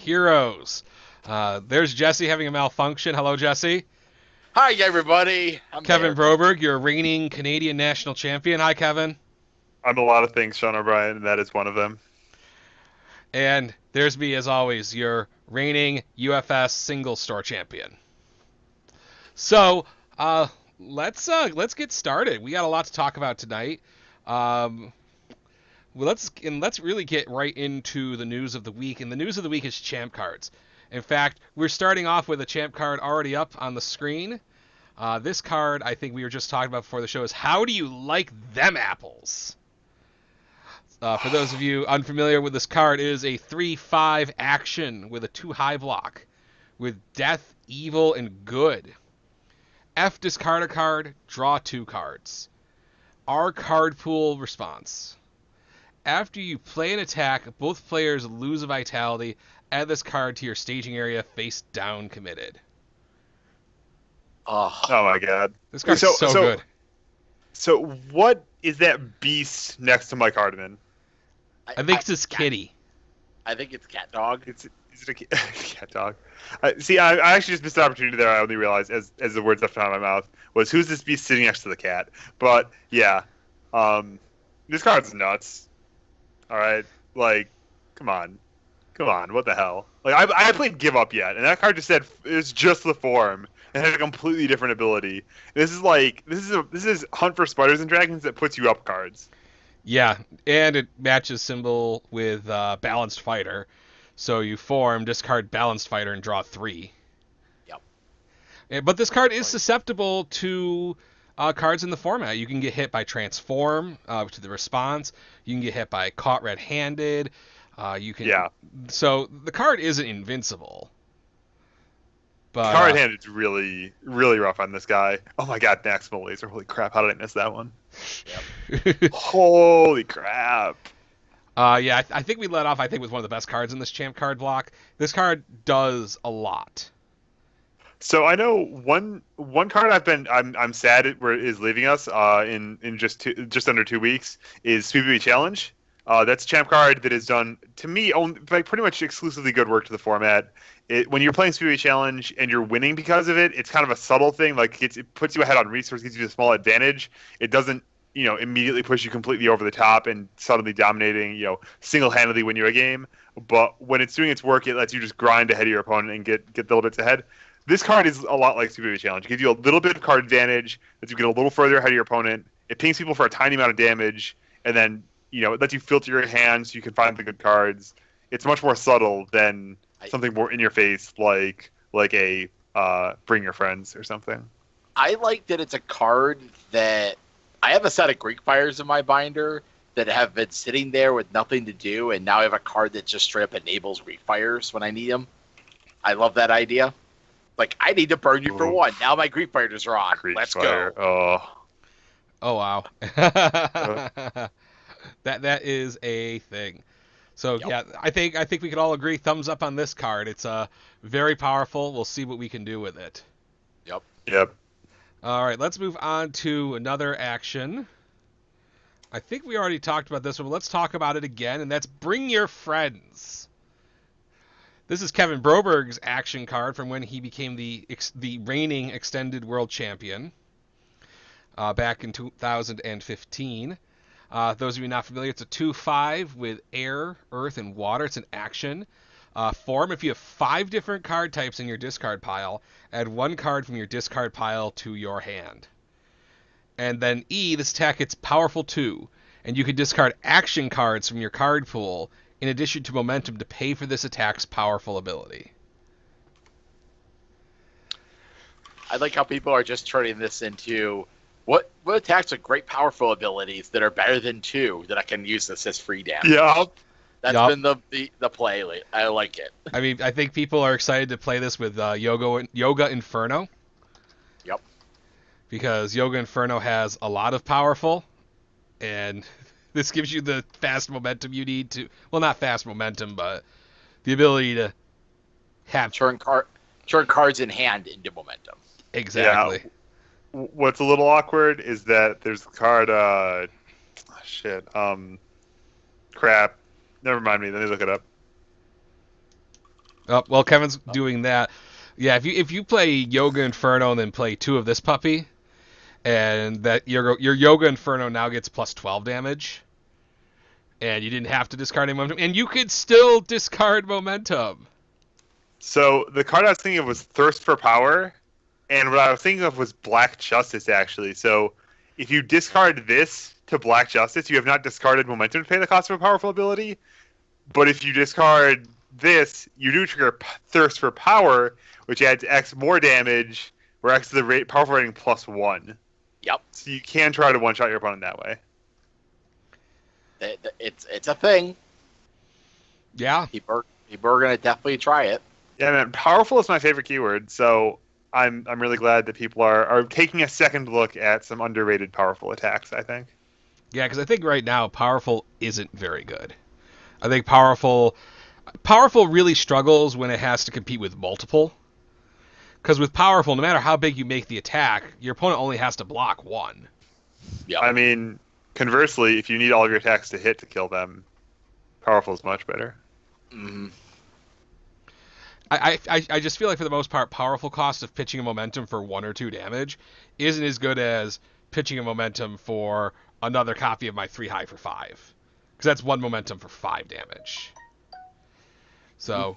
heroes. There's Jesse having a malfunction. Hello, Jesse. Hi, everybody. I'm Kevin there. Broberg, your reigning Canadian national champion. Hi, Kevin. I'm a lot of things, Sean O'Brien, and that is one of them. And there's me, as always, your reigning UFS single store champion. So, let's get started. We got a lot to talk about tonight. Let's really get right into the news of the week. And the news of the week is champ cards. In fact, we're starting off with a champ card already up on the screen. This card, I think we were just talking about before the show, is How Do You Like Them Apples? For those of you unfamiliar with this card, it is a 3/5 action with a 2 high block with death, evil, and good. F, discard a card, draw 2 cards. R, card pool response. After you play an attack, both players lose a vitality. Add this card to your staging area face down committed. Oh, my god. This card's so good. So what is that beast next to Mike Hardiman? I think it's his kitty. I think it's cat dog. Is it a cat dog? I actually just missed an opportunity there. I only realized as the words left out of my mouth was who's this beast sitting next to the cat? But yeah, this card's nuts. All right, like, come on, what the hell? Like I played Give Up Yet, and that card just said it's just the form. It has a completely different ability. This is Hunt for Spiders and Dragons that puts you up cards. Yeah, and it matches symbol with Balanced Fighter. So you form, discard Balanced Fighter, and draw 3. Yep. But this card is susceptible to cards in the format. You can get hit by Transform to the response. You can get hit by Caught Red-Handed. You can. Yeah. So the card isn't invincible. But Card hand is really, really rough on this guy. Oh my god, Maximal Laser. Holy crap, how did I miss that one? Yep. Holy crap. Yeah, I think we let off, with one of the best cards in this champ card block. This card does a lot. So I know one card I'm sad is leaving us in just under 2 weeks is PvP Challenge. That's a champ card that is done to me pretty much exclusively good work to the format. When you're playing PvP Challenge and you're winning because of it, it's kind of a subtle thing. Like it puts you ahead on resource, gives you a small advantage. It doesn't immediately push you completely over the top and suddenly dominating single-handedly win you a game. But when it's doing its work, it lets you just grind ahead of your opponent and get little bits ahead. This card is a lot like PvP Challenge. It gives you a little bit of card advantage, lets you get a little further ahead of your opponent. It pings people for a tiny amount of damage, and then it lets you filter your hand so you can find the good cards. It's much more subtle than something more in your face like a Bring Your Friends or something. I like that it's a card that I have a set of Greek Fires in my binder that have been sitting there with nothing to do, and now I have a card that just straight up enables Greek Fires when I need them. I love that idea. Like, I need to burn you for 1. Now my Greek Fighters are on. Let's Fire. go. Oh wow. That is a thing. So Yep. yeah, I think we could all agree, thumbs up on this card. It's very powerful. We'll see what we can do with it. Yep. All right, let's move on to another action. I think we already talked about this one, but let's talk about it again, and that's Bring Your Friends. This is Kevin Broberg's action card from when he became the reigning extended world champion back in 2015. Those of you not familiar, it's a 2/5 with air, earth, and water. It's an action. Form, if you have 5 different card types in your discard pile, add 1 card from your discard pile to your hand. And then E, this attack gets powerful 2, and you can discard action cards from your card pool in addition to momentum to pay for this attack's powerful ability. I like how people are just turning this into what attacks with great powerful abilities that are better than 2 that I can use this as free damage. Yeah. That's been the play. I like it. I mean, I think people are excited to play this with Yoga Inferno. Yep. Because Yoga Inferno has a lot of powerful, and this gives you the fast momentum you need to... Well, not fast momentum, but the ability to have... Turn cards in hand into momentum. Exactly. Yeah. What's a little awkward is that there's a card... crap. Never mind me. Let me look it up. Oh, well, Kevin's doing that. Yeah, if you play Yoga Inferno and then play 2 of this puppy, and that your Yoga Inferno now gets plus 12 damage, and you didn't have to discard any momentum, and you could still discard momentum. So the card I was thinking of was Thirst for Power, and what I was thinking of was Black Justice, actually. So if you discard this to Black Justice, you have not discarded momentum to pay the cost of a powerful ability. But if you discard this, you do trigger Thirst for Power, which adds X more damage, where X is the powerful rating plus 1. Yep. So you can try to one-shot your opponent that way. It's a thing. Yeah. People are going to definitely try it. Yeah, man, powerful is my favorite keyword, so I'm really glad that people are taking a second look at some underrated powerful attacks, I think. Yeah, because I think right now powerful isn't very good. I think powerful really struggles when it has to compete with multiple. Because with powerful, no matter how big you make the attack, your opponent only has to block 1. Yeah. I mean, conversely, if you need all of your attacks to hit to kill them, powerful is much better. Mm-hmm. I just feel like for the most part, powerful cost of pitching a momentum for 1 or 2 damage isn't as good as pitching a momentum for another copy of my 3 high for 5. Because that's 1 momentum for 5 damage. So,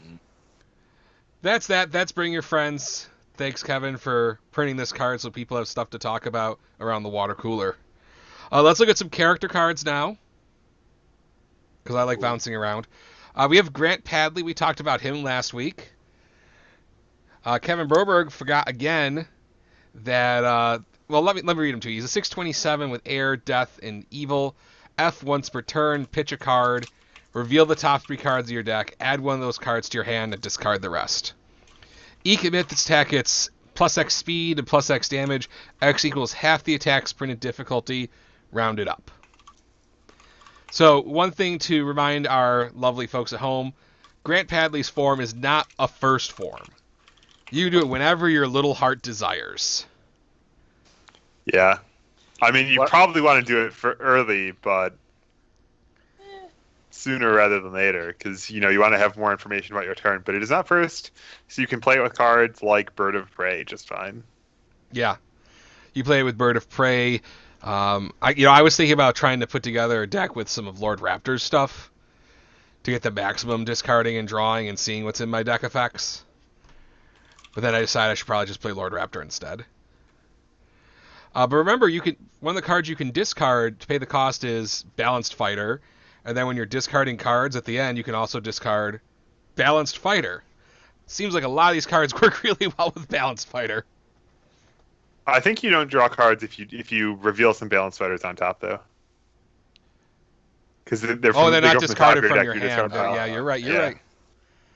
that's that. That's Bring Your Friends. Thanks, Kevin, for printing this card so people have stuff to talk about around the water cooler. Let's look at some character cards now. Because I like bouncing around. We have Grant Padley. We talked about him last week. Kevin Groberg forgot again that, well, let me read him to you. He's a 627 with Air, Death, and Evil. F once per turn, pitch a card, reveal the top 3 cards of your deck, add one of those cards to your hand, and discard the rest. E commit this attack gets plus X speed and plus X damage. X equals half the attack's printed difficulty, rounded up. So, one thing to remind our lovely folks at home, Grant Padley's form is not a first form. You do it whenever your little heart desires. Yeah. I mean, you probably want to do it for early, but sooner rather than later, because, you want to have more information about your turn. But it is not first, so you can play it with cards like Bird of Prey just fine. Yeah. You play it with Bird of Prey. I was thinking about trying to put together a deck with some of Lord Raptor's stuff to get the maximum discarding and drawing and seeing what's in my deck effects. But then I decided I should probably just play Lord Raptor instead. But remember, one of the cards you can discard to pay the cost is Balanced Fighter. And then when you're discarding cards at the end, you can also discard Balanced Fighter. Seems like a lot of these cards work really well with Balanced Fighter. I think you don't draw cards if you reveal some Balanced Fighters on top, though. Because they're not discarded from your hand. Yeah, you're right. You're right.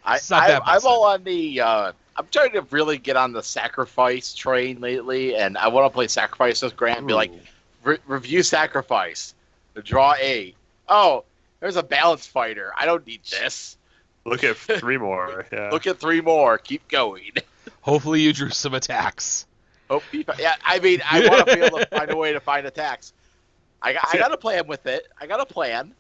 I'm all on the. I'm trying to really get on the sacrifice train lately, and I want to play sacrifice with Grant and be like, review sacrifice, draw 8. Oh, there's a Balanced Fighter. I don't need this. Look at 3 more. Yeah. Look at 3 more. Keep going. Hopefully you drew some attacks. Yeah, I mean, I want to be able to find a way to find attacks. I got a plan with it. I got a plan.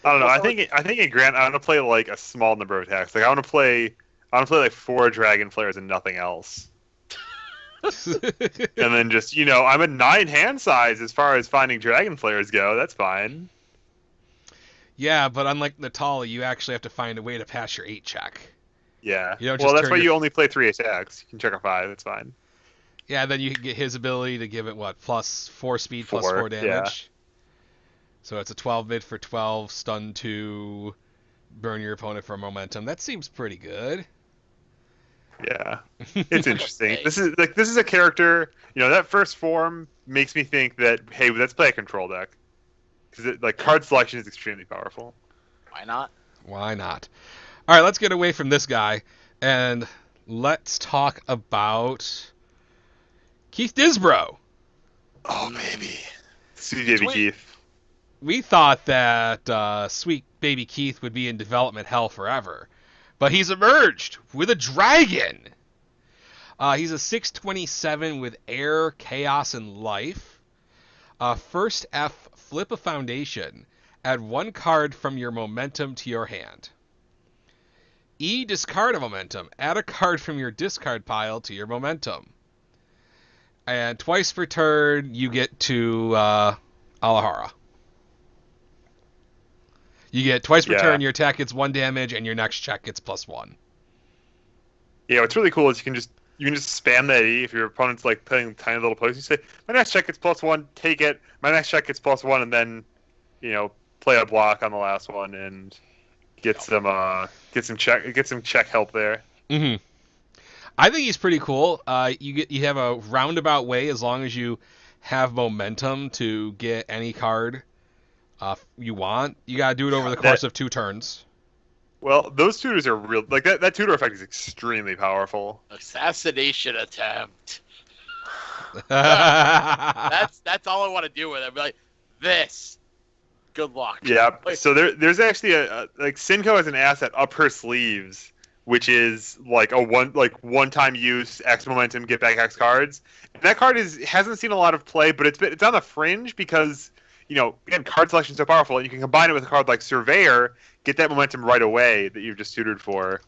I don't know. I think in Grant, I want to play like a small number of attacks. Like I want to play like 4 Dragon Flares and nothing else. And then just I'm a 9 hand size as far as finding Dragon Flares go. That's fine. Yeah, but unlike Natali, you actually have to find a way to pass your 8 check. Yeah. You don't well, just that's why you only play 3 attacks. You can check a 5. It's fine. Yeah, then you can get his ability to give it plus 4 speed, 4, plus 4 damage. Yeah. So it's a 12 mid for 12, stun 2, burn your opponent for momentum. That seems pretty good. Yeah, it's interesting. This is a character. That first form makes me think that hey, let's play a control deck because card selection is extremely powerful. Why not? Why not? All right, let's get away from this guy and let's talk about Keith Disbro. Oh baby, sweet baby Keith. We thought that sweet baby Keith would be in development hell forever. But he's emerged with a dragon. He's a 627 with Air, Chaos, and Life. First F, flip a foundation. Add 1 card from your momentum to your hand. E, discard a momentum. Add a card from your discard pile to your momentum. And twice per turn, you get to Alahara. You get twice per turn, your attack gets 1 damage, and your next check gets +1. Yeah, what's really cool is you can just spam that E if your opponent's like playing tiny little plays. You say, my next check gets +1, take it. My next check gets +1, and then, play a block on the last one and get some check help there. Mm-hmm. I think he's pretty cool. You have a roundabout way as long as you have momentum to get any card you want. You gotta do it over the course of 2 turns. Well, those tutors are real. Like that tutor effect is extremely powerful. Assassination attempt. That's all I want to do with it. Be like, this. Good luck. Yeah. So there's actually like Sinco has an asset up her sleeves, which is like a one-time use X momentum, get back X cards. And that card hasn't seen a lot of play, but it's on the fringe because again, card selection is so powerful, and you can combine it with a card like Surveyor, get that momentum right away that you've just tutored for,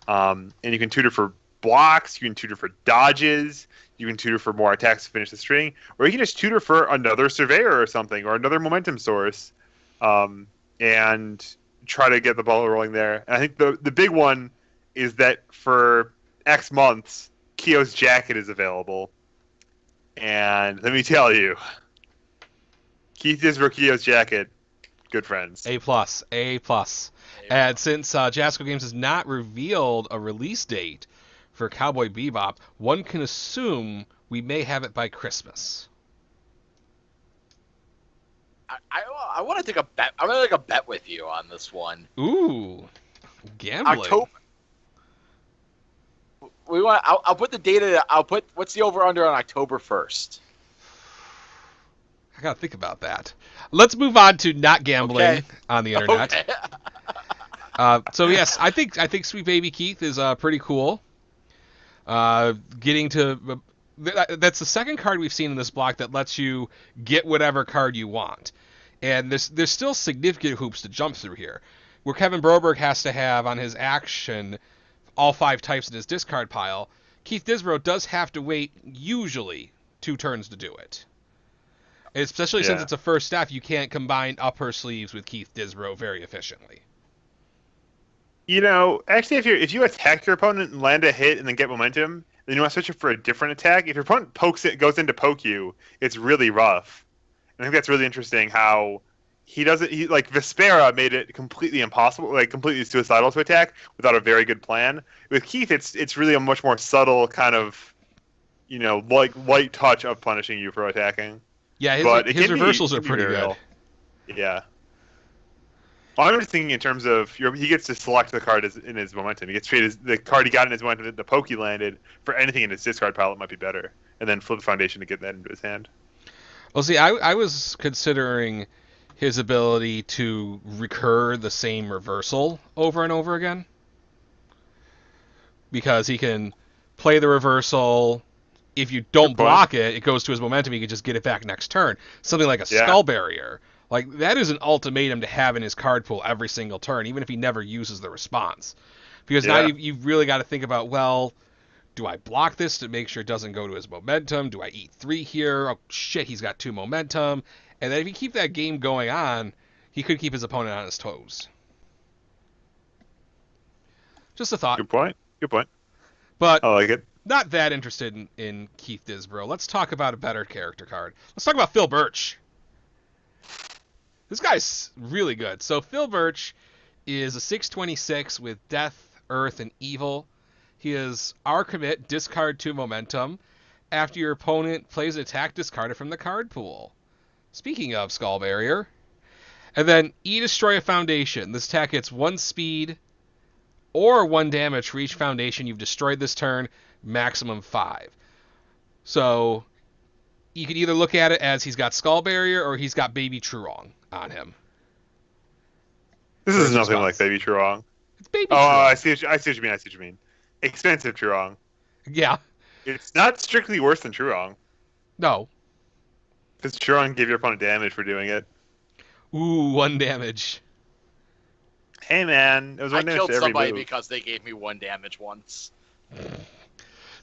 and you can tutor for blocks, you can tutor for dodges, you can tutor for more attacks to finish the string, or you can just tutor for another Surveyor or something, or another momentum source, and try to get the ball rolling there. And I think the big one is that for X months, Keo's Jacket is available, and let me tell you, Keith Disbrow, Keo's Jacket, good friends. A+. And since Jasco Games has not revealed a release date for Cowboy Bebop, one can assume we may have it by Christmas. I want to take a bet. I'm gonna take a bet with you on this one. Ooh, gambling. October. I'll put the data. What's the over under on October 1st? I gotta think about that. Let's move on to not gambling on the internet. Okay. So yes, I think Sweet Baby Keith is pretty cool. Getting to that's the second card we've seen in this block that lets you get whatever card you want, and there's still significant hoops to jump through here, where Kevin Groberg has to have on his action all 5 types in his discard pile. Keith Disbrow does have to wait usually 2 turns to do it. Especially since it's a first step, you can't combine up her sleeves with Keith Disbrow very efficiently. Actually, if you attack your opponent and land a hit and then get momentum, then you want to switch it for a different attack. If your opponent goes in to poke you, it's really rough. And I think that's really interesting how like Vespera made it completely impossible, like completely suicidal to attack without a very good plan. With Keith, it's really a much more subtle kind of, like light touch of punishing you for attacking. Yeah, his reversals are pretty good. Yeah. I'm just thinking in terms of he gets to select the card in his momentum. He gets traded the card he got in his momentum, the poke he landed, for anything in his discard pile that might be better, and then flip the foundation to get that into his hand. Well, see, I was considering his ability to recur the same reversal over and over again, because he can play the reversal. If you don't block it, it goes to his momentum. He can just get it back next turn. Something like a Skull Barrier. Like, that is an ultimatum to have in his card pool every single turn, even if he never uses the response. Because now you've really got to think about, well, do I block this to make sure it doesn't go to his momentum? Do I eat 3 here? Oh, shit, he's got 2 momentum. And then if you keep that game going on, he could keep his opponent on his toes. Just a thought. Good point. But I like it. Not that interested in Keith Disbrow. Let's talk about a better character card. Let's talk about Phil Birch. This guy's really good. So Phil Birch is a 6/26 with Death, Earth, and Evil. He is R commit, discard 2 momentum. After your opponent plays an attack, discard it from the card pool. Speaking of Skull Barrier. And then E, destroy a foundation. This attack gets 1 speed or 1 damage for each foundation you've destroyed this turn, maximum 5. So you could either look at it as he's got Skull Barrier or he's got Baby Truong on him. This is nothing like Baby Truong. It's Baby Truong. I see what you mean. Expensive Truong. Yeah. It's not strictly worse than Truong. No. Because Truong gave your opponent damage for doing it. Ooh, 1 damage. Hey man, it was I one damage killed to every somebody move. because they gave me 1 damage once.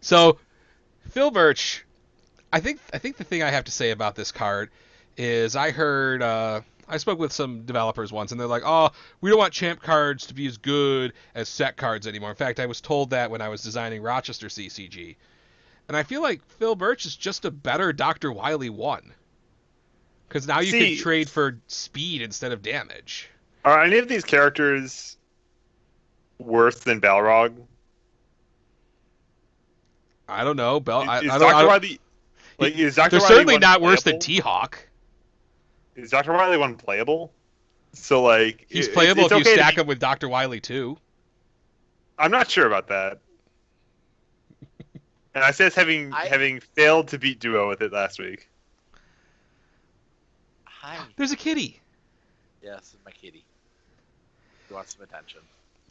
So, Phil Birch, I think the thing I have to say about this card is I heard I spoke with some developers once, and they're like, "Oh, we don't want champ cards to be as good as set cards anymore." In fact, I was told that when I was designing Rochester CCG, and I feel like Phil Birch is just a better Dr. Wily 1, because now you can See, trade for speed instead of damage. are any of these characters worse than Balrog? I don't know, Bell. Is I don't. Dr. Wily is Dr. They're Wily certainly 1 not worse than playable? T-Hawk. Is Dr. Wily 1 playable? So like He's it- playable it's if you okay to stack be- him with Dr. Wily 2. I'm not sure about that. And I say this having failed to beat Duo with it last week. Hi. There's a kitty. Yes, my kitty. He wants some attention.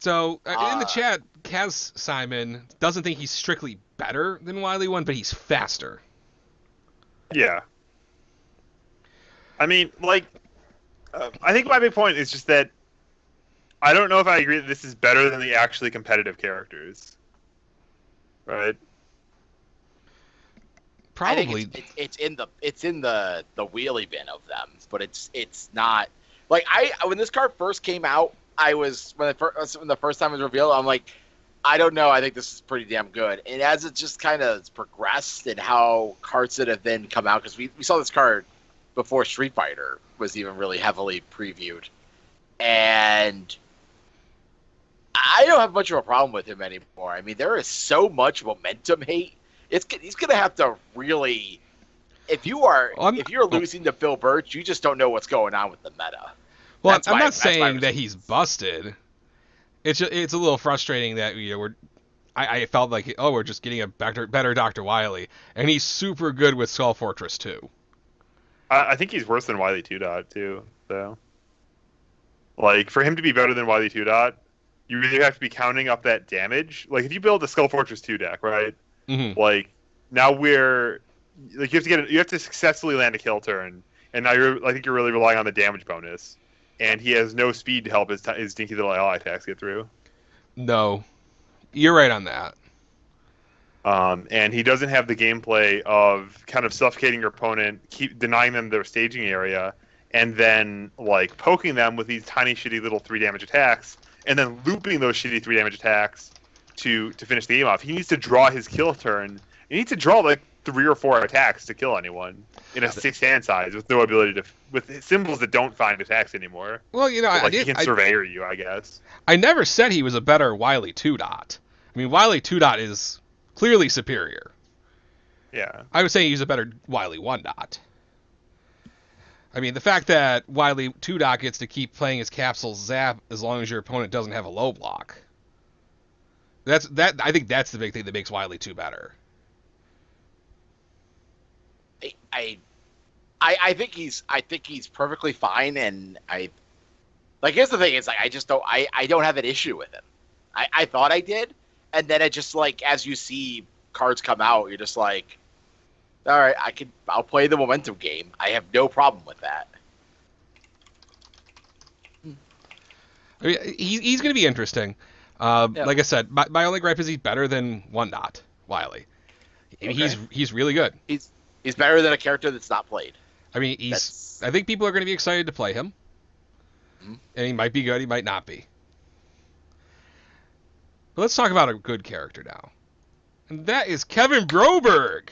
So in the chat, Kaz Simon doesn't think he's strictly better than Wily 1, but he's faster. Yeah. I mean, like, I think my big point is just that I don't know if I agree that this is better than the actually competitive characters. Right? Probably. I think it's in the wheelie bin of them, but it's not like when this card first came out, I was when the first time it was revealed, I'm like, I don't know, I think this is pretty damn good. And as it just kind of progressed and how cards that have then come out, because we saw this card before Street Fighter was even really heavily previewed, and I don't have much of a problem with him anymore. I mean, there is so much momentum hate. He's gonna have to really. If you're losing to Phil Birch, you just don't know what's going on with the meta. Well, I'm not saying that he's busted. It's a little frustrating that I felt like we're just getting a better Dr. Wily, and he's super good with Skull Fortress 2. I think he's worse than Wily 2 Dot too, though. Like for him to be better than Wily 2 Dot, you really have to be counting up that damage. Like if you build a Skull Fortress 2 deck, right? Mm-hmm. Like now you have to successfully land a kill turn, and now I think you're really relying on the damage bonus, and he has no speed to help his dinky little ally attacks get through. No, you're right on that. And he doesn't have the gameplay of kind of suffocating your opponent, keep denying them their staging area, and then like poking them with these tiny shitty little 3 damage attacks, and then looping those shitty 3 damage attacks to finish the game off. He needs to draw his kill turn. He needs to draw like 3 or 4 attacks to kill anyone in a 6-hand size with no ability to with symbols that don't find attacks anymore. Well, so, he can surveyor you, I guess. I never said he was a better Wily 2 Dot. I mean, Wily 2 Dot is clearly superior. Yeah. I would say he's a better Wily 1 Dot. I mean, the fact that Wily 2 Dot gets to keep playing his capsule zap as long as your opponent doesn't have a low block. I think that's the big thing that makes Wily 2 better. I think he's perfectly fine, and here's the thing, it's like I don't have an issue with him. I thought I did, and then it just like as you see cards come out, you're just like, all right, I'll play the momentum game. I have no problem with that. I mean, he's going to be interesting. Like I said, my only gripe is he's better than 1 Dot Wily. Okay. He's really good. He's better than a character that's not played. I mean, I think people are going to be excited to play him. Mm-hmm. And he might be good, he might not be. But let's talk about a good character now. And that is Kevin Groberg.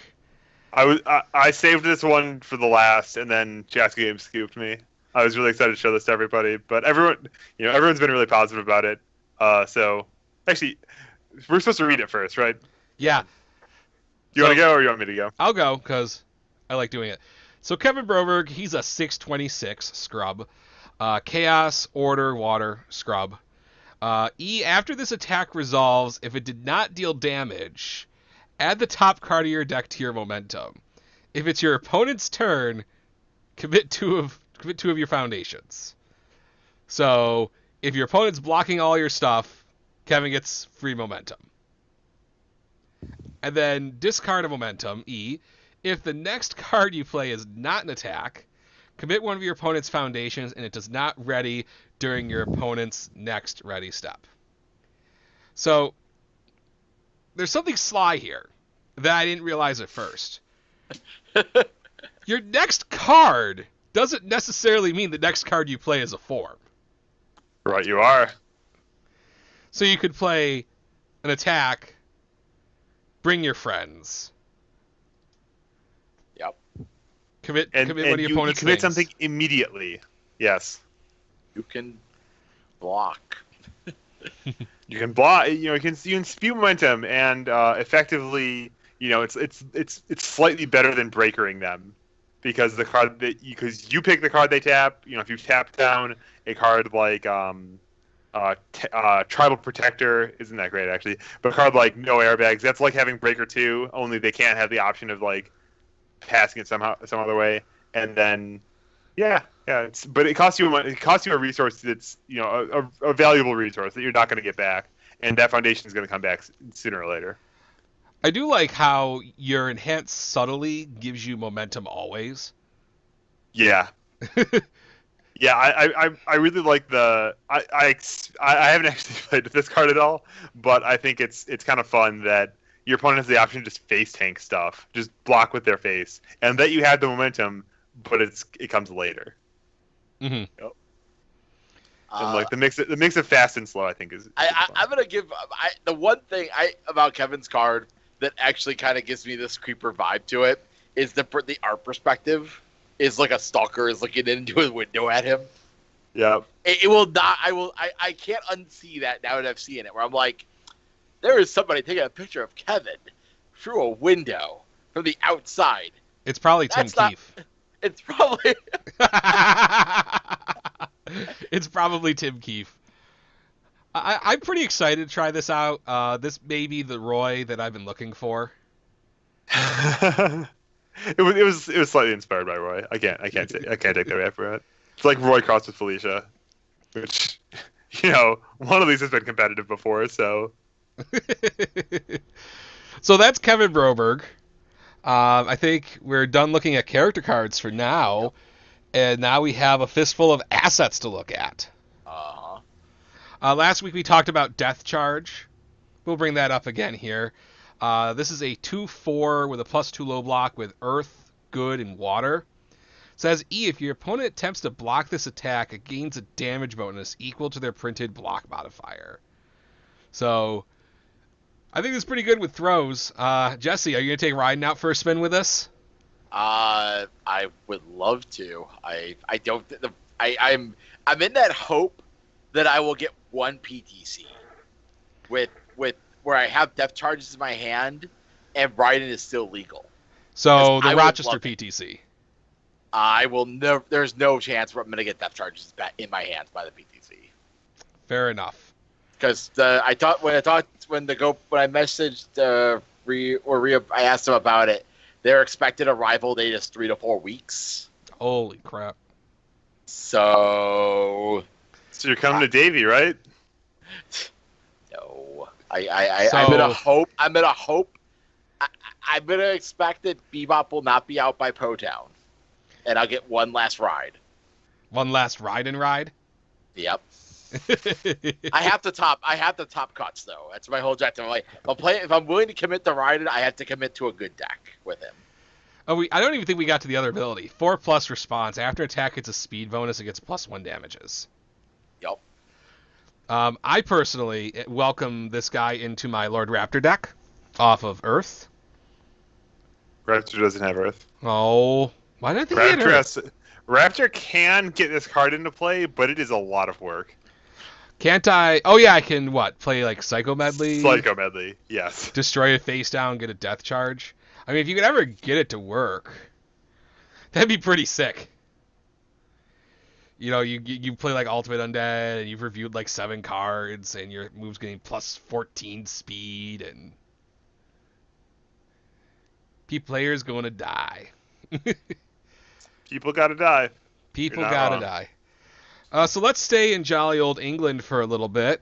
I saved this one for the last, and then Jazz Game scooped me. I was really excited to show this to everybody, but everyone's been really positive about it. So actually, we're supposed to read it first, right? Yeah. You want to go, or you want me to go? I'll go because I like doing it. So Kevin Groberg, he's a 626 scrub, Chaos, Order, Water scrub. After this attack resolves, if it did not deal damage, add the top card of your deck to your momentum. If it's your opponent's turn, commit two of your foundations. So if your opponent's blocking all your stuff, Kevin gets free momentum. And then discard a momentum, E. If the next card you play is not an attack, commit one of your opponent's foundations and it does not ready, during your opponent's next ready step. So there's something sly here that I didn't realize at first. Your next card doesn't necessarily mean the next card you play is a form. Right, you are. So you could play an attack, bring your friends. Yep. Commit one of your opponent's you commit things. something immediately. Yes. You can block. You can block. You can spew momentum and effectively. It's slightly better than breakering them, because because you pick the card they tap. If you tap down a card like Tribal Protector, isn't that great actually? But a card like No Airbags, that's like having Breaker 2, only they can't have the option of like passing it some other way. And then but it costs you a resource that's a valuable resource that you're not going to get back, and that foundation is going to come back sooner or later. I do like how your enhanced subtly gives you momentum always. Yeah. Yeah, I really like I haven't actually played this card at all, but I think it's kind of fun that your opponent has the option to just face tank stuff, just block with their face, and that you have the momentum, but it comes later. Mm-hmm. Yep. And like the mix of fast and slow, I think is. I'm gonna give the one thing about Kevin's card that actually kind of gives me this creeper vibe to it is the art perspective is like a stalker is looking into a window at him. Yeah. It will not. I can't unsee that now that I've seen it. Where I'm like, there is somebody taking a picture of Kevin through a window from the outside. It's probably Tim Keefe. It's probably. It's probably Tim Keefe. I'm pretty excited to try this out. This may be the Roy that I've been looking for. It was slightly inspired by Roy. I can't take that away from it. It's like Roy crossed with Felicia, which one of these has been competitive before. So, so that's Kevin Groberg. I think we're done looking at character cards for now, and now we have a fistful of assets to look at. Last week we talked about Death Charge. We'll bring that up again here. This is a 2/4 with a +2 low block with Earth, Good, and Water. It says, if your opponent attempts to block this attack, it gains a damage bonus equal to their printed block modifier. So, I think this is pretty good with throws. Jesse, are you going to take Ryan out for a spin with us? I would love to. I'm in that hope that I will get one PTC with where I have depth charges in my hand and Raiden is still legal. So the Rochester PTC. I will never. There's no chance where I'm going to get depth charges back in my hands by the PTC. Fair enough. Because when I messaged Rhea, I asked them about it. Their expected arrival date is 3 to 4 weeks. Holy crap! So you're coming to Davy, right? No, I'm gonna hope. I'm gonna expect that Beebop will not be out by Pro Town, and I'll get one last ride. One last ride and ride. Yep. I have to top cuts though. That's my whole objective. I'm like, if I'm willing to commit to Raiden, I have to commit to a good deck with him. Oh, I don't even think we got to the other ability. 4+ response. After attack gets a speed bonus, it gets +1 damages. Yep. I personally welcome this guy into my Lord Raptor deck off of Earth. Raptor doesn't have Earth. Oh, why did I think he had Earth? Raptor can get this card into play, but it is a lot of work. Can't I? Oh yeah, I can play like Psycho Medley? Psycho Medley, yes. Destroy a face down, get a death charge. I mean, if you could ever get it to work, that'd be pretty sick. You play like Ultimate Undead, and you've reviewed like 7 cards, and your move's getting +14 speed, and player's going to die. People gotta die. People gotta die. So let's stay in jolly old England for a little bit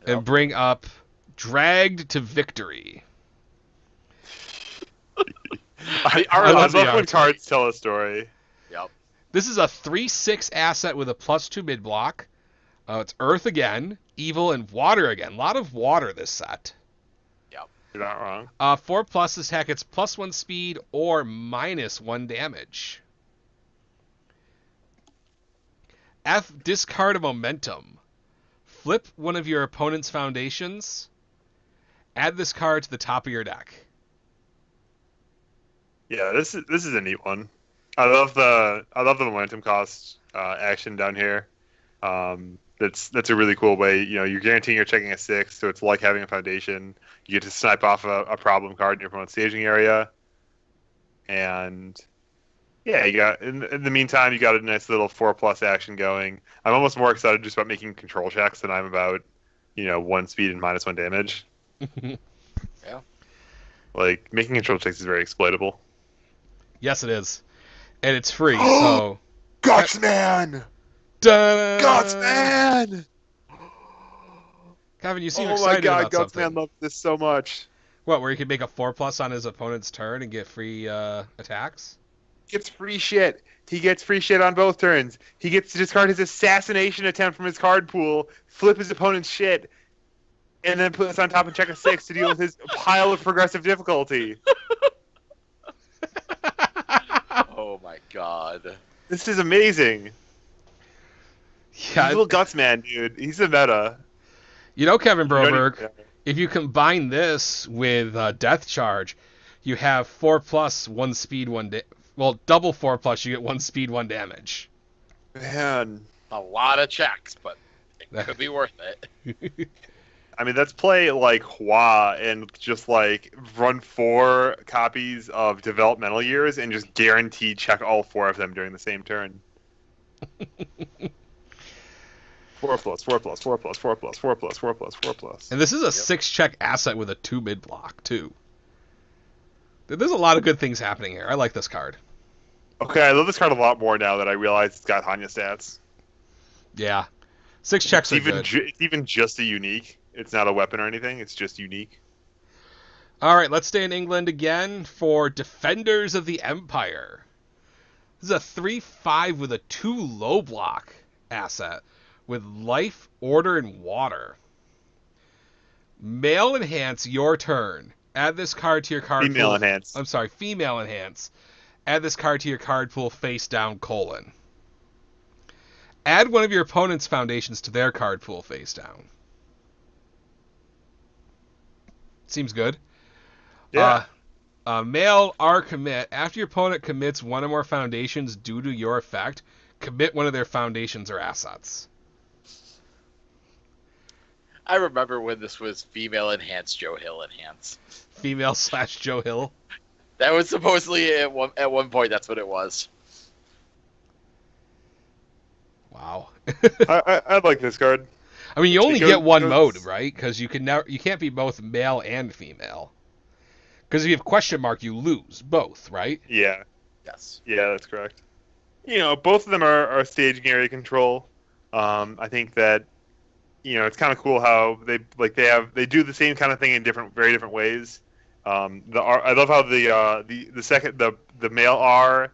and bring up Dragged to Victory. I love when cards tell a story. Yep. This is a 3/6 asset with a +2 mid block. It's Earth again, Evil, and Water again. A lot of water this set. Yep. You're not wrong. 4+ attack, it's +1 speed or -1 damage. F, discard a momentum. Flip one of your opponent's foundations. Add this card to the top of your deck. Yeah, this is a neat one. I love the momentum cost action down here. That's a really cool way. You know, you're guaranteeing you're checking a 6, so it's like having a foundation. You get to snipe off a problem card in your opponent's staging area, and yeah, you got in the meantime you got a nice little 4+ action going. I'm almost more excited just about making control checks than I'm about 1 speed and -1 damage. Yeah, like making control checks is very exploitable. Yes, it is, and it's free. So Gutsman! Dun! Gutsman! Kevin, you seem Oh my excited god, about Gutsman something. loves this so much. What, where you can make a 4+ on his opponent's turn and get free attacks? Gets free shit. He gets free shit on both turns. He gets to discard his assassination attempt from his card pool, flip his opponent's shit, and then put this on top and check a 6 to deal with his pile of progressive difficulty. Oh my god. This is amazing. Yeah, Evil Gutsman, dude. He's a meta. Kevin Broberg, Yeah. if you combine this with Death Charge, you have 4+, 1 speed, 1 well, double 4+, you get 1 speed, 1 damage. Man. A lot of checks, but it could be worth it. I mean, let's play like Hua and just like run 4 copies of developmental years and just guarantee check all 4 of them during the same turn. 4+, 4+, 4+, 4+, 4+, 4+, 4+. And this is a 6-check asset with a 2 mid block, too. There's a lot of good things happening here. I like this card. Okay, I love this card a lot more now that I realize it's got Hanya stats. Yeah. 6 checks are good. It's even just a unique. It's not a weapon or anything. It's just unique. All right, let's stay in England again for Defenders of the Empire. This is a 3/5 with a 2 low block asset with life, order, and water. Male enhance your turn. Add this card to your card Female pool. enhance. I'm sorry, female enhance. Add this card to your card pool face down, : Add one of your opponent's foundations to their card pool face down. Seems good. Yeah. Male R commit. After your opponent commits one or more foundations due to your effect, commit one of their foundations or assets. I remember when this was female enhance, Joe Hill enhance. Female / Joe Hill. That was supposedly at one point. That's what it was. Wow. I like this card. I mean, you only Because- get one mode, right? Because you can't be both male and female. Because if you have question mark, you lose both, right? Yeah. Yes. Yeah, that's correct. Both of them are staging area control. I think that it's kind of cool how they do the same kind of thing in very different ways. I love how the male R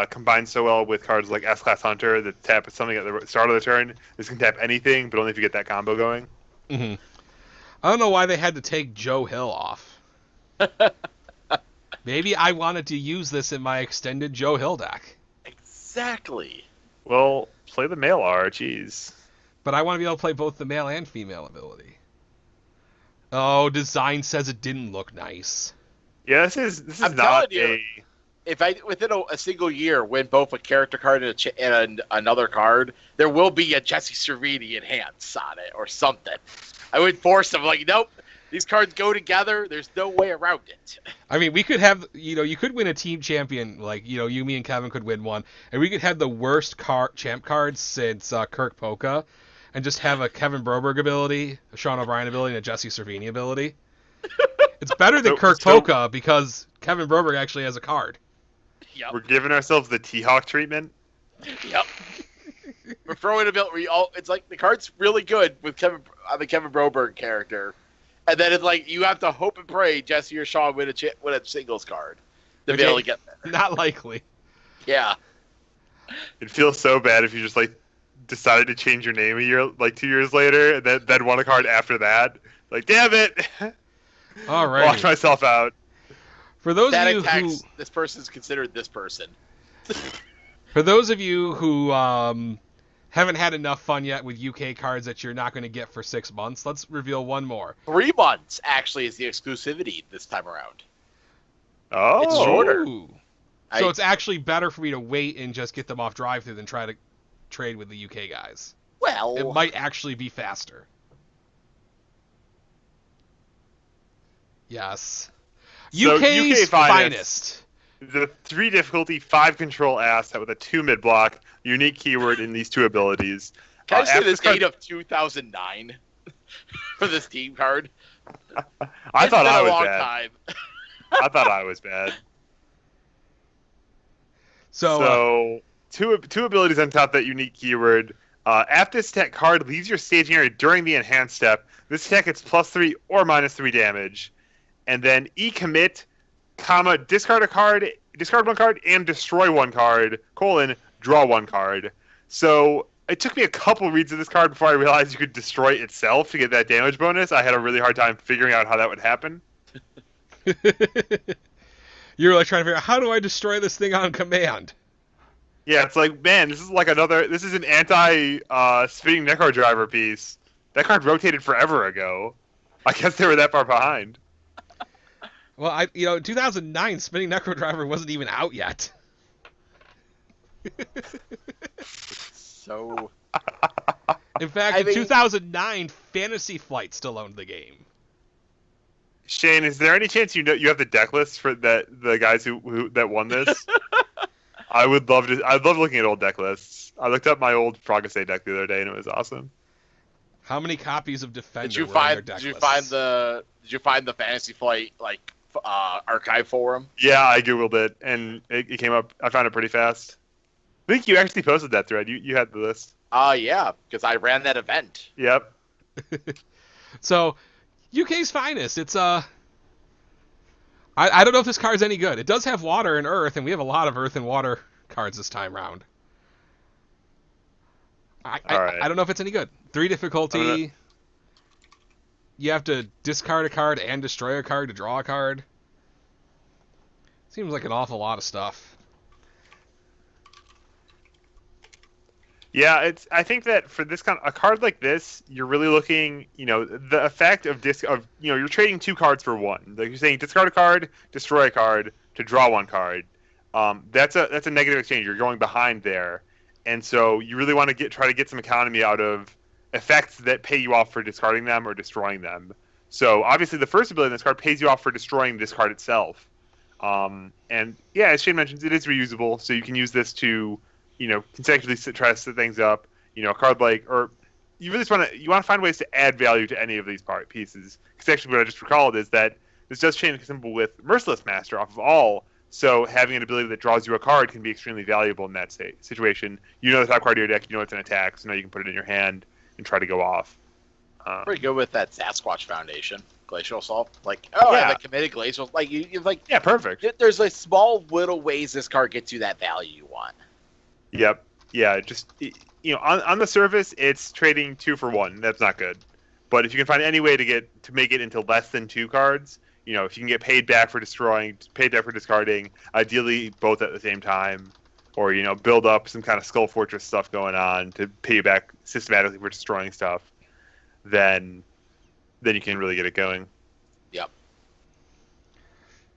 combines so well with cards like S-Class Hunter that tap something at the start of the turn. This can tap anything, but only if you get that combo going. Mm-hmm. I don't know why they had to take Joe Hill off. Maybe I wanted to use this in my extended Joe Hill deck. Exactly. Well, play the male R, jeez. But I want to be able to play both the male and female ability. Oh, design says it didn't look nice. Yeah, this is I'm not telling you, if I within a single year win both a character card and another card, there will be a Jesse Cervini enhance on it or something. I would force them like, nope, these cards go together. There's no way around it. I mean, we could have, you could win a team champion, like, you, me, and Kevin could win one, and we could have the worst champ cards since Kirk Polka, and just have a Kevin Broberg ability, a Sean O'Brien ability, and a Jesse Cervini ability. It's better than Kirk Polka because Kevin Broberg actually has a card. Yep. We're giving ourselves the T-Hawk treatment. Yep. We're throwing a bit. It's like the card's really good with the Kevin Broberg character, and then it's like you have to hope and pray Jesse or Sean win a singles card to be able to get there. Not likely. Yeah. It feels so bad if you just like decided to change your name a year, like 2 years later, and then won a card after that. Like, damn it! Lost Alrighty. myself out. For those of Static you who, text, this person's considered this person. for those of you who haven't had enough fun yet with UK cards that you're not going to get for 6 months, let's reveal one more. 3 months, actually, is the exclusivity this time around. Oh, It's shorter. Ooh. So it's actually better for me to wait and just get them off drive-thru than try to trade with the UK guys. Well, It might actually be faster. Yes. So UK's UK finest. The 3 difficulty, 5 control asset with a 2 mid block, unique keyword in these 2 abilities. can I say after the this card- date of 2009 for this team card? I thought I It's been a was long bad. time. I thought I was bad. So, Two abilities on top of that unique keyword. Aptus tech card leaves your staging area during the enhanced step. This tech gets +3 or -3 damage. And then commit, comma, discard one card, and destroy one card, draw one card. So it took me a couple reads of this card before I realized you could destroy it itself to get that damage bonus. I had a really hard time figuring out how that would happen. you're like trying to figure out, how do I destroy this thing on command? Yeah, it's like, man, this is an anti-spinning Necro Driver piece. That card rotated forever ago. I guess they were that far behind. Well, 2009, Spinning Necro Driver wasn't even out yet. So, In fact, in 2009, Fantasy Flight still owned the game. Shane, is there any chance you have the deck list for the guys who that won this? I would love to. I love looking at old deck lists. I looked up my old Frogase deck the other day, and it was awesome. How many copies of Defender did you were on their find? deck Did you lists? find the Fantasy Flight archive forum? Yeah, I googled it, and it came up. I found it pretty fast. I think you actually posted that thread. You had the list. Yeah, because I ran that event. Yep. So, UK's finest. It's I don't know if this card's any good. It does have water and earth, and we have a lot of earth and water cards this time round. I don't know if it's any good. 3 difficulty. You have to discard a card and destroy a card to draw a card. Seems like an awful lot of stuff. Yeah, I think that for this a card like this, you're really looking, the effect of you're trading 2 cards for 1. Like you're saying, discard a card, destroy a card to draw 1 card. That's a negative exchange. You're going behind there, and so you really want to try to get some economy out of effects that pay you off for discarding them or destroying them. So obviously, the first ability in this card pays you off for destroying this card itself. And yeah, as Shane mentions, it is reusable, so you can use this to consecutively try to set things up. A card or you really want to find ways to add value to any of these pieces. Because actually, what I just recalled is that this does chain symbol with Merciless Master off of all. So having an ability that draws you a card can be extremely valuable in that situation. The top card of your deck, it's an attack, so now you can put it in your hand and try to go off. Pretty good with that Sasquatch Foundation. Glacial Assault. I have a committed Glacial. Yeah, perfect. There's small little ways this card gets you that value you want. Yep. Yeah, just, on the surface, it's trading 2 for 1. That's not good. But if you can find any way to make it into less than 2 cards, if you can get paid back for destroying, paid back for discarding, ideally both at the same time, or, build up some kind of Skull Fortress stuff going on to pay you back systematically for destroying stuff, then you can really get it going. Yep.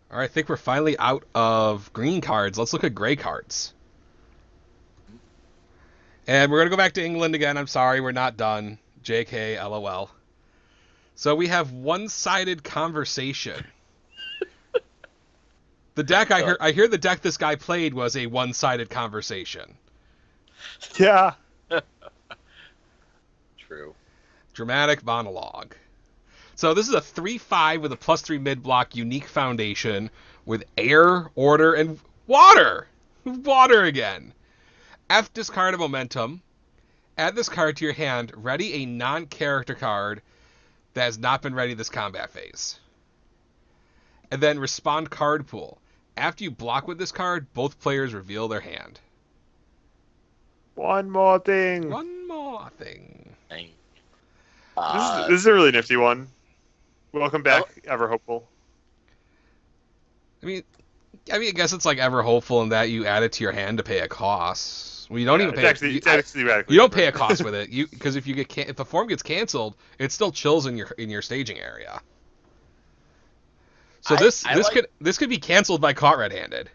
All right, I think we're finally out of green cards. Let's look at gray cards. And we're going to go back to England again. I'm sorry, we're not done. JK, LOL. So we have One-Sided Conversation. The deck, I hear the deck this guy played was a One-Sided Conversation. Yeah. True. Dramatic monologue. So this is a 3/5 with a +3 mid-block unique foundation with air, order, and water! Water again. F discard a momentum. Add this card to your hand. Ready a non-character card that has not been ready this combat phase. And then respond card pool. After you block with this card, both players reveal their hand. One more thing. One more thing. Dang. This is a really nifty one. Welcome back, Ever Hopeful. I guess it's like ever hopeful in that you add it to your hand to pay a cost. Well, you don't even pay. It's actually radically you don't pay a different. cost with it. Because if if the form gets canceled, it still chills in your staging area. So this could be canceled by caught red-handed.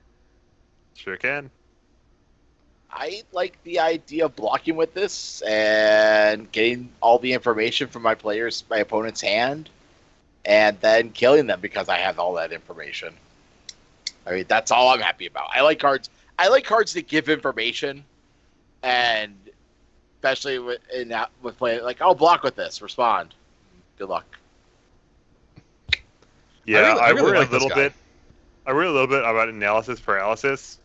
Sure can. I like the idea of blocking with this and getting all the information from my opponent's hand, and then killing them because I have all that information. I mean, that's all I'm happy about. I like cards. I like cards that give information, and especially with playing, like, I'll block with this. Respond. Good luck. Yeah, I really worry like a little this guy. bit. I worry a little bit about analysis paralysis,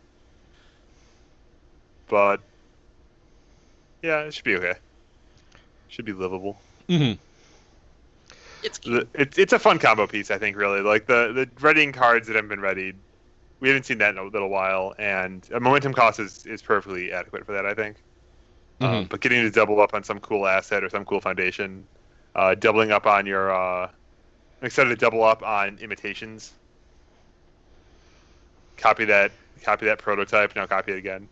but yeah, it should be okay. Should be livable. Mm-hmm. It's cute. It's a fun combo piece, I think. Really, like the readying cards that haven't been readied. We haven't seen that in a little while, and a momentum cost is perfectly adequate for that, I think. Mm-hmm. But getting to double up on some cool asset or some cool foundation, doubling up on your, I'm excited to double up on imitations. Copy that prototype. Now copy it again.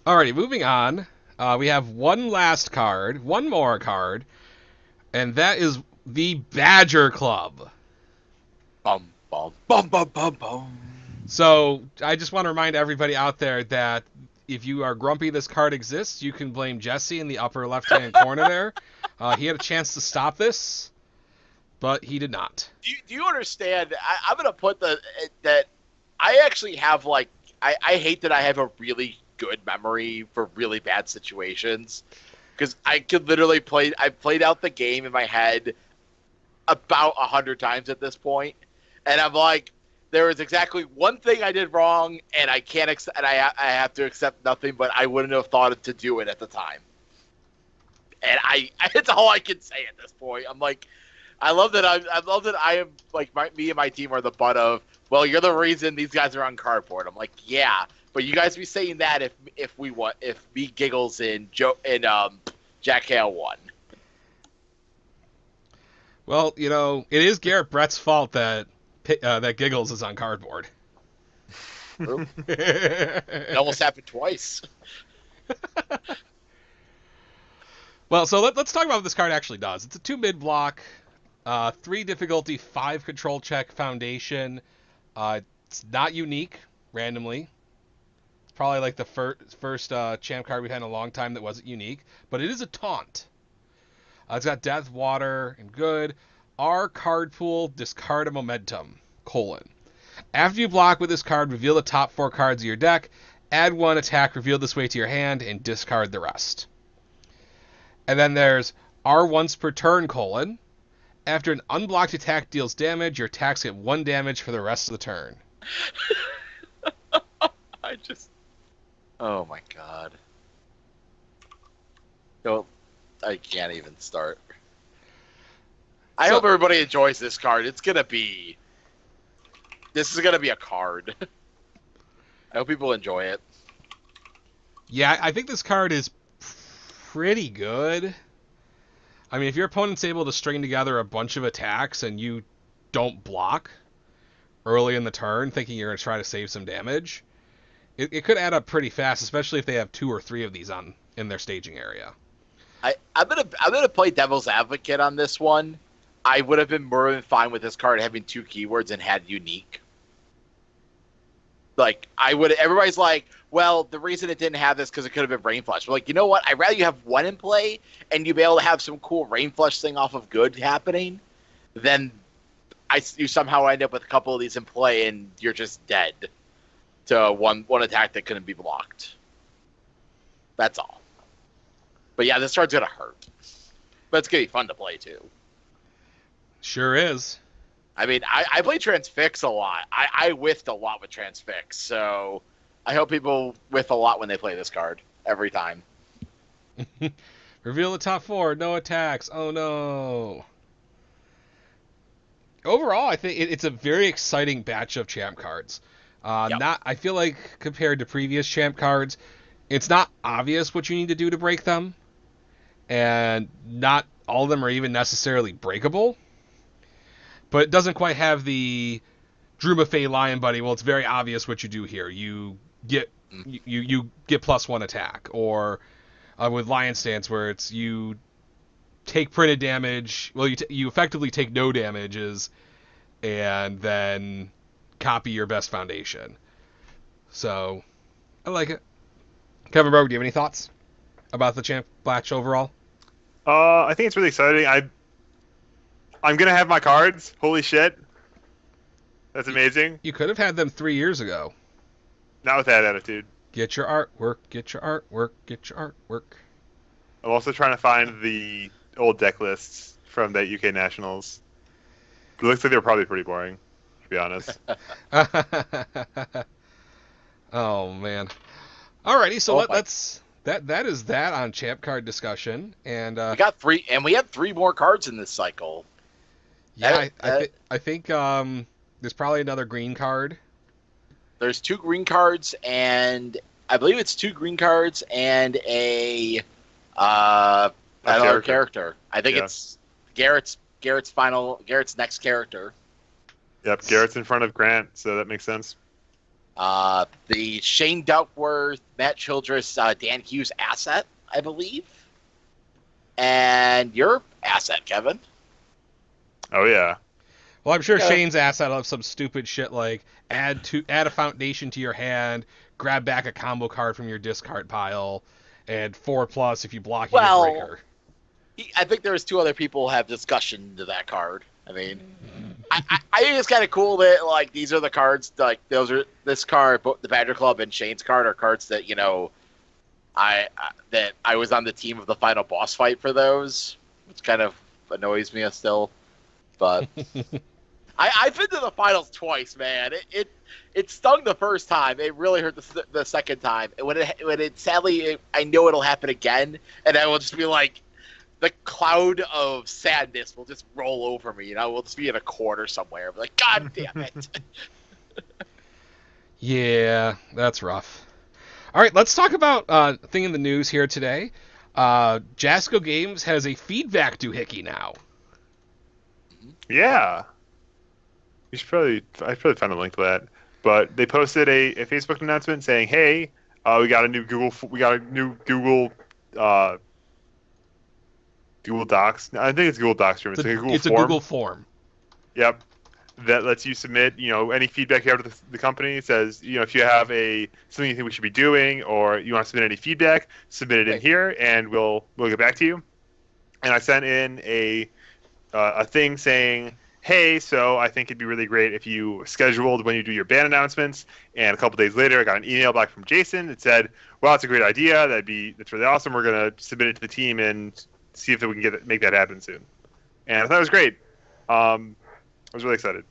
Alrighty, moving on. We have one more card, and that is the Badger Club. Bum bum bum bum bum bum. So I just want to remind everybody out there that if you are grumpy this card exists, you can blame Jesse in the upper left-hand corner there. He had a chance to stop this, but he did not. Do you understand? I'm going to put that I actually have, like, I hate that I have a really good memory for really bad situations, because I could literally I've played out the game in my head about 100 times at this point, and I'm like, there was exactly one thing I did wrong, and I can't accept, and I have to accept nothing, but I wouldn't have thought to do it at the time. And it's all I can say at this point. I'm like, I love that I am, like, me and my team are the butt of, well, you're the reason these guys are on cardboard. I'm like, yeah, but you guys be saying that if me, Giggles, and Jack Hale won. Well, it is Garrett Brett's fault that Giggles is on cardboard. It almost happened twice. Well, so let's talk about what this card actually does. It's a 2 mid block, 3 difficulty, 5 control check foundation. It's not unique randomly. It's probably like the first champ card we've had in a long time that wasn't unique, but it is a taunt. It's got death, water, and good. R card pool, discard a momentum, : After you block with this card, reveal the top 4 cards of your deck, add 1 attack revealed this way to your hand, and discard the rest. And then there's R once per turn, : After an unblocked attack deals damage, your attacks get 1 damage for the rest of the turn. Oh my god. I can't even start. I hope everybody enjoys this card. This is gonna be a card. I hope people enjoy it. Yeah, I think this card is pretty good. I mean, if your opponent's able to string together a bunch of attacks and you don't block early in the turn, thinking you're going to try to save some damage, it could add up pretty fast, especially if they have 2 or 3 of these in their staging area. I'm gonna play devil's advocate on this one. I would have been more than fine with this card having 2 keywords and had unique. Like, everybody's like, well, the reason it didn't have this because it could have been Rain Flush. But, like, you know what? I'd rather you have 1 in play and you be able to have some cool Rain Flush thing off of good happening than you somehow end up with a couple of these in play and you're just dead to one attack that couldn't be blocked. That's all. But yeah, this card's gonna hurt. But it's gonna be fun to play too. Sure is. I mean, I play Transfix a lot. I whiffed a lot with Transfix, so I hope people whiff a lot when they play this card every time. Reveal the top 4, no attacks. Oh no. Overall, I think it's a very exciting batch of champ cards. Yep. I feel like compared to previous champ cards, It's not obvious what you need to do to break them, and not all of them are even necessarily breakable. But it doesn't quite have the Drew Maffei Lion Buddy. Well, it's very obvious what you do here. You get you get +1 attack, or with Lion Stance where it's you take printed damage. Well, you effectively take no damages, and then copy your best foundation. So I like it. Kevin Brogue, do you have any thoughts about the Champ Batch overall? I think it's really exciting. I'm gonna have my cards. Holy shit, that's amazing. You could have had them 3 years ago. Not with that attitude. Get your artwork. Get your artwork. Get your artwork. I'm also trying to find the old deck lists from the UK Nationals. It looks like they're probably pretty boring, to be honest. Oh man. Alrighty, so Oh, let's that is that on champ card discussion, and We got 3, and we have 3 more cards in this cycle. yeah, I think there's probably another green card. There's 2 green cards, and I believe it's 2 green cards and another character. I think it's Garrett's next character. Yep, Garrett's in front of Grant, so that makes sense. The Shane Duckworth, Matt Childress, Dan Hughes asset, I believe. And your asset, Kevin. Oh yeah. Well, I'm sure Shane's asset will have some stupid shit like add a foundation to your hand, grab back a combo card from your discard pile, and 4+ if you block your breaker. I think there's 2 other people who have discussion to that card. I mean, I think it's kind of cool that like these are the cards, like this card, the Badger Club and Shane's card are cards that I was on the team of the final boss fight for those, which kind of annoys me still. But I've been to the finals twice, man. It stung the first time. It really hurt the second time. And when it sadly, I know it'll happen again, and I will just be like, the cloud of sadness will just roll over me. We'll just be in a corner somewhere. I'm like, God damn it. Yeah, that's rough. All right, let's talk about a thing in the news here today. Jasco Games has a feedback doohickey now. Yeah. I should probably find a link to that. But they posted a Facebook announcement saying, "Hey, we got a new Google Docs. I think it's Google Docs. It's a Google form. Yep. That lets you submit, any feedback you have to the company. It says, if you have something you think we should be doing, or you want to submit any feedback, submit it in here, and we'll get back to you." And I sent in a thing saying, "Hey, so I think it'd be really great if you scheduled when you do your band announcements." And a couple days later, I got an email back from Jason that said, "Well, it's a great idea. That's really awesome. We're gonna submit it to the team and see if we can make that happen soon." And I thought it was great. I was really excited,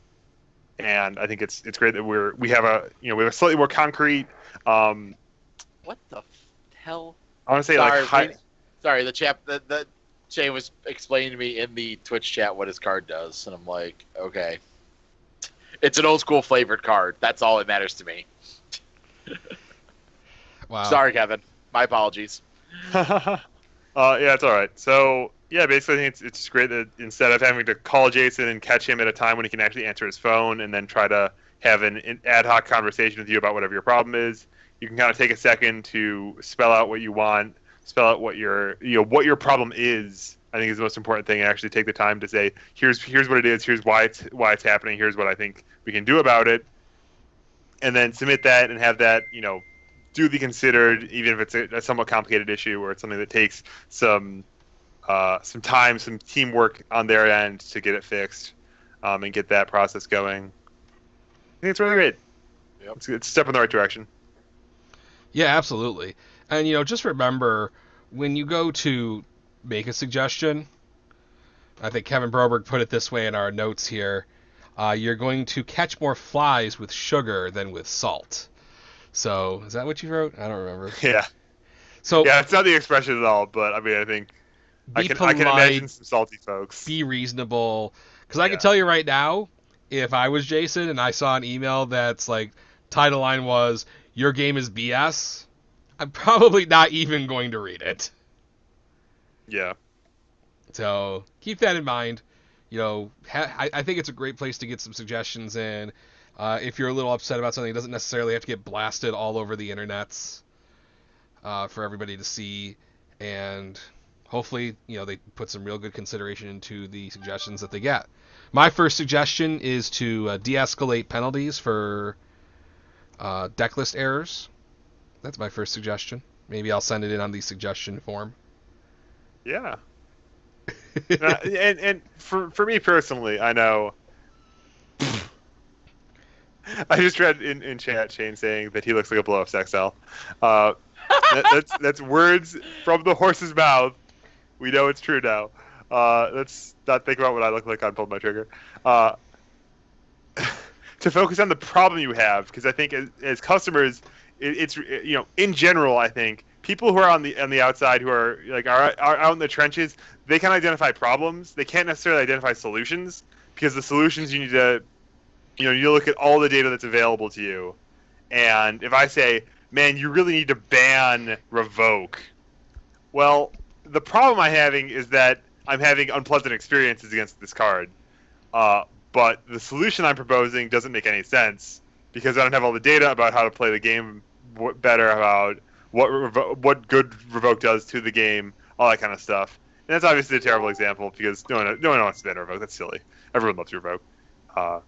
and I think it's great that we have a slightly more concrete. What the hell? I want to say Sorry, the Shane was explaining to me in the Twitch chat what his card does, and I'm like, okay, it's an old school flavored card. That's all that matters to me. Wow. Sorry, Kevin. My apologies. Yeah, it's all right. So yeah, basically, I think it's great that instead of having to call Jason and catch him at a time when he can actually answer his phone and then try to have an ad hoc conversation with you about whatever your problem is, you can kind of take a second to spell out what you want, spell out what your problem is. I think is the most important thing, and actually take the time to say, here's what it is, here's why it's happening, here's what I think we can do about it, and then submit that and have that do be considered, even if it's a somewhat complicated issue or it's something that takes some time, some teamwork on their end to get it fixed, and get that process going. I think it's really great. Yep. It's a step in the right direction. Yeah, absolutely. And just remember, when you go to make a suggestion, I think Kevin Broberg put it this way in our notes here, you're going to catch more flies with sugar than with salt. So, is that what you wrote? I don't remember. Yeah. So yeah, it's not the expression at all, but I mean, I think I can imagine some salty folks. Be reasonable, because I can tell you right now, if I was Jason and I saw an email that's like title line was "Your game is BS," I'm probably not even going to read it. Yeah. So keep that in mind. I think it's a great place to get some suggestions in. If you're a little upset about something, it doesn't necessarily have to get blasted all over the internets for everybody to see. And hopefully, they put some real good consideration into the suggestions that they get. My first suggestion is to de-escalate penalties for deck list errors. That's my first suggestion. Maybe I'll send it in on the suggestion form. Yeah. And for me personally, I know. I just read in chat Shane saying that he looks like a blow-up sex doll. That's words from the horse's mouth. We know it's true now. Let's not think about what I look like on Pulled My Trigger. To focus on the problem you have, because I think as customers, it's in general, I think people who are on the outside, who are out in the trenches, they can identify problems. They can't necessarily identify solutions, because the solutions you need to look at all the data that's available to you. And if I say, man, you really need to ban Revoke, well, the problem I'm having is that I'm having unpleasant experiences against this card. But the solution I'm proposing doesn't make any sense, because I don't have all the data about how to play the game better, about what good Revoke does to the game, all that kind of stuff. And that's obviously a terrible example, because no one wants to ban Revoke. That's silly. Everyone loves Revoke. But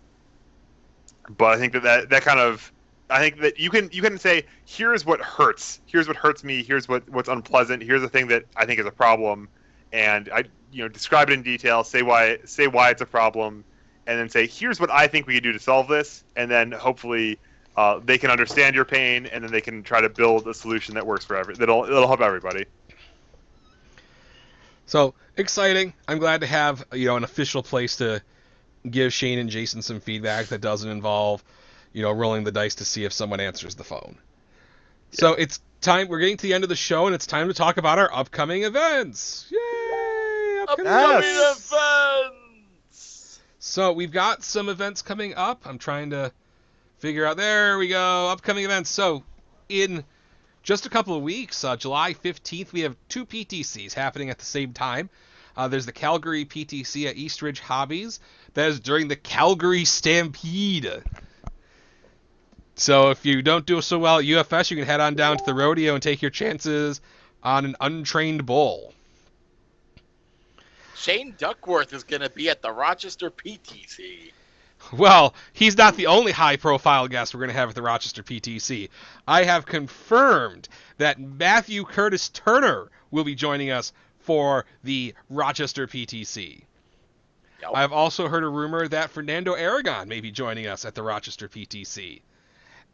I think that kind of, I think that you can say, here's what hurts. Here's what hurts me. Here's what's unpleasant. Here's the thing that I think is a problem, and I describe it in detail. Say why it's a problem, and then say, here's what I think we can do to solve this, and then hopefully they can understand your pain, and then they can try to build a solution that works for that'll help everybody. So exciting! I'm glad to have an official place to give Shane and Jason some feedback that doesn't involve rolling the dice to see if someone answers the phone. Yeah. So it's time. We're getting to the end of the show, and it's time to talk about our upcoming events. Yay! Upcoming events! So we've got some events coming up. I'm trying to figure out. There we go. Upcoming events. So in just a couple of weeks, July 15th, we have 2 PTCs happening at the same time. There's the Calgary PTC at Eastridge Hobbies. That is during the Calgary Stampede. So if you don't do so well at UFS, you can head on down to the rodeo and take your chances on an untrained bull. Shane Duckworth is going to be at the Rochester PTC. Well, he's not the only high-profile guest we're going to have at the Rochester PTC. I have confirmed that Matthew Curtis Turner will be joining us for the Rochester PTC. Yep. I've also heard a rumor that Fernando Aragon may be joining us at the Rochester PTC.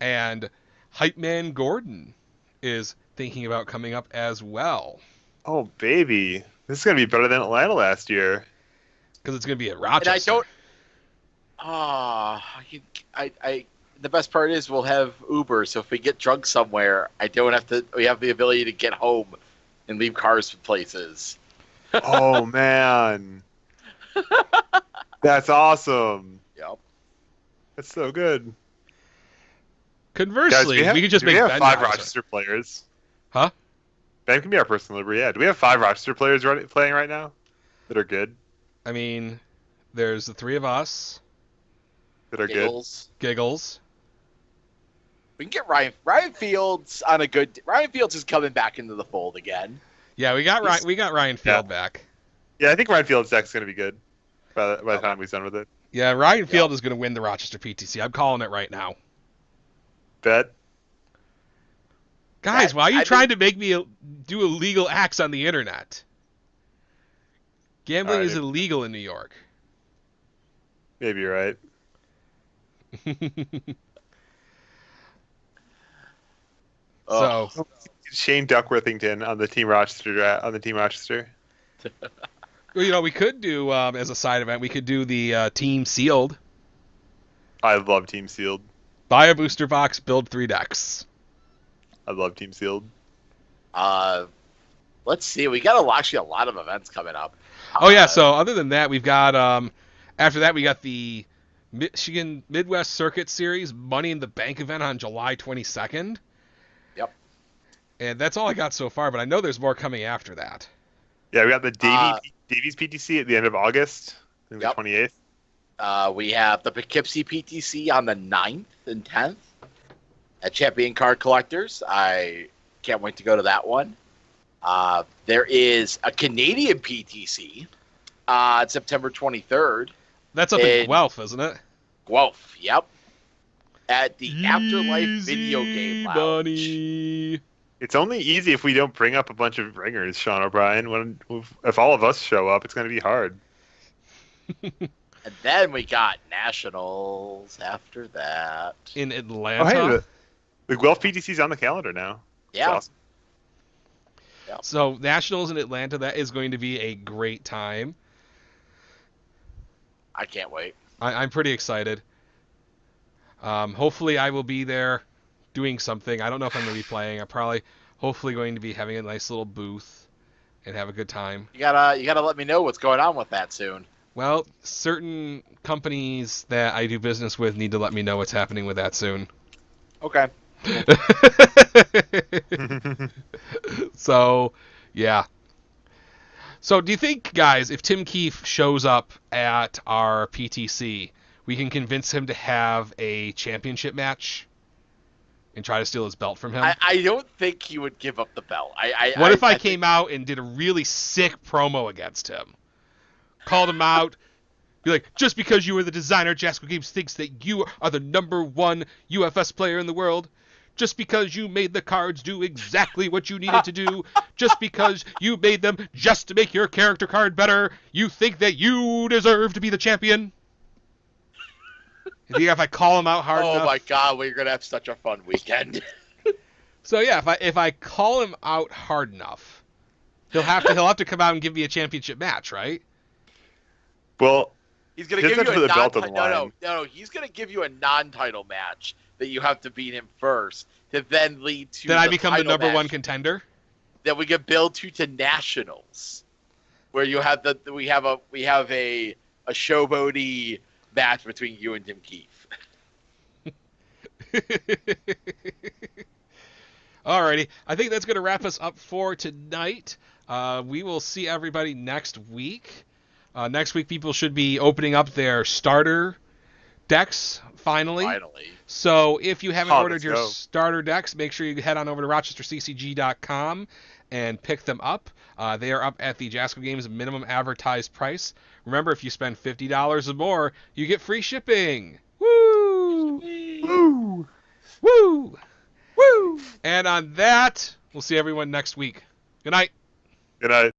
And Hype Man Gordon is thinking about coming up as well. Oh, baby. This is going to be better than Atlanta last year. Because it's going to be at Rochester. And the best part is we'll have Uber, so if we get drunk somewhere, we have the ability to get home and leave cars for places. Oh, man. That's awesome. Yep. That's so good. Conversely, Guys, we could just make Ben 5 Rochester. Rochester players. Huh? Ben can be our personal Uber. Yeah. Do we have 5 Rochester players playing right now that are good? I mean, there's the 3 of us that are Giggles. good. Giggles. We can get Ryan Fields on a good. Ryan Fields is coming back into the fold again. Yeah, we got Ryan Field back. Yeah, I think Ryan Field's deck's going to be good by the time he's done with it. Yeah, Ryan Field is going to win the Rochester PTC. I'm calling it right now. Bet. Guys, why are you trying to make me do illegal acts on the internet? Gambling is illegal in New York. Maybe you're right. So Shane Duckworthington on the Team Rochester. Well, we could do as a side event. We could do the Team Sealed. I love Team Sealed. Buy a booster box, build 3 decks. I love Team Sealed. Let's see. We got actually a lot of events coming up. Oh yeah. So other than that, we've got after that we got the Michigan Midwest Circuit Series Money in the Bank event on July 22nd. Yep. And that's all I got so far, but I know there's more coming after that. Yeah, we got the Davies PTC at the end of August, I think Yep. the 28th. We have the Poughkeepsie PTC on the 9th and 10th at Champion Card Collectors. I can't wait to go to that one. There is a Canadian PTC on September 23rd. That's up in Guelph, isn't it? Guelph, yep. At the Afterlife Video Game Lounge. Bunny. It's only easy if we don't bring up a bunch of ringers, Sean O'Brien. If all of us show up, it's going to be hard. And then we got Nationals after that. In Atlanta? Oh, hey, the Guelph PTC's on the calendar now. Yeah. Awesome. Yep. So, Nationals in Atlanta, that is going to be a great time. I can't wait. I'm pretty excited. Hopefully I will be there doing something. I don't know if I'm going to be playing. I'm probably, hopefully going to be having a nice little booth and have a good time. You gotta let me know what's going on with that soon. Well, certain companies that I do business with need to let me know what's happening with that soon. Okay. So, yeah. So, do you think, guys, if Tim Keefe shows up at our PTC, we can convince him to have a championship match and try to steal his belt from him? I don't think he would give up the belt. What if I came out and did a really sick promo against him? Called him out, be like, just because you were the designer, Jasco Games thinks that you are the #1 UFS player in the world. Just because you made the cards do exactly what you needed to do, just because you made them just to make your character card better, you think that you deserve to be the champion? You think if I call him out hard enough? Oh my god, we're gonna have such a fun weekend. So yeah, if I call him out hard enough, he'll have to come out and give me a championship match, right? Well, He's gonna He give doesn't you a put the belt on the no. He's gonna give you a non-title match that you have to beat him first to then lead to. Then I become the title #1 match contender. that we can build to nationals, where you have we have a showboaty match between you and Tim Keefe. Alrighty, I think that's going to wrap us up for tonight. We will see everybody next week. Next week, people should be opening up their starter decks finally. So if you haven't ordered your starter decks, make sure you head on over to rochesterccg.com and pick them up. They are up at the Jasco Games minimum advertised price. Remember, if you spend $50 or more, you get free shipping. Woo! woo! Woo! Woo! And on that, we'll see everyone next week. Good night. Good night.